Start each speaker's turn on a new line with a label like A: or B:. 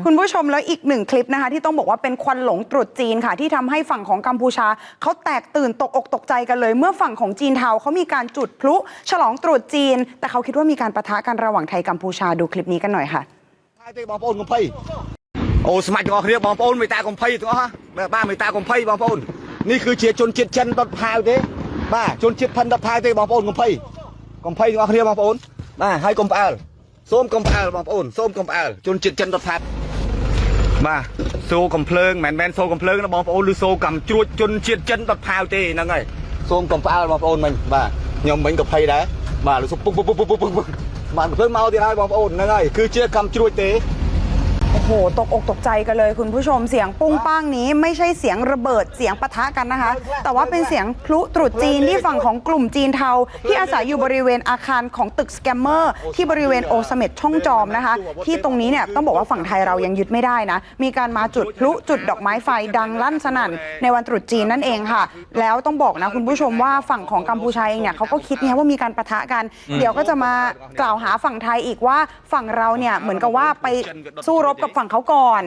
A: คุณผู้ชมแล้วอีกหนึ่งคลิปนะคะที่ต้องบอกว่าเป็นควันหลงตรุษจีนค่ะที่ทำให้ฝั่งของกัมพูชาเขาแตกตื่นตกอกตกใจกันเลยเมื่อฝั่งของจีนเทาเขามีการจุดพลุฉลองตรุษจีนแต่เขาคิดว่ามีการปะทะกันระหว่างไทยกัมพูชาดูคลิปนี้กันหน่อยค่ะ
B: โอ้สมัยก่อนเรียกบองปอนไม่ตากงไพ่ตัวฮะบ้าไม่ตากงไพ่บองปอนนี่คือเชียร์ชนเชียร์ชันตัดพายเด้บ้าชนเชียร์พันตัดพายเด้บองปอนกงไพ่ตัวเรียกบองปอนบ้าให้กงปาลส้มกงปาลบองปอนส้มกงปาลชนเชียร์ชันตัดพายบ้าโซ่กำเพลิงแมนโซ่กำเพลิงนะบองปอนหรือโซ่กำจุดชนเชียร์ชันตัดพายเด้นั่งไงส้มกงปาลบองปอนมันบ้ายอมมันกับไพ่ได้บ้าหรือส้มปุ๊บมันเพิ่มเมาที่ไรบองปอนนั่งไงคือเชียร์กำจุดเด้
A: โอ้โหตกอกตกใจกันเลยคุณผู้ชมเสียงปุ้งป้างนี้ไม่ใช่เสียงระเบิดเสียงปะทะกันนะคะแต่ว่าเป็นเสียงพลุตรุษจีนที่ฝั่งของกลุ่มจีนเทาที่อาศัยอยู่บริเวณอาคารของตึกสแกมเมอร์ที่บริเวณโอเสเม็ดช่องจอมนะคะที่ตรงนี้เนี่ยต้องบอกว่าฝั่งไทยเรายังยึดไม่ได้นะมีการมาจุดพลุจุดดอกไม้ไฟดังลั่นสนั่นในวันตรุษจีนนั่นเองค่ะแล้วต้องบอกนะคุณผู้ชมว่าฝั่งของกัมพูชาเองเนี่ยเขาก็คิดไงว่ามีการปะทะกันเดี๋ยวก็จะมากล่าวหาฝั่งไทยอีกว่าฝั่งเราเนี่ยเหมือนกับว่าไปสู้รบกับฝั่งเขาก่อน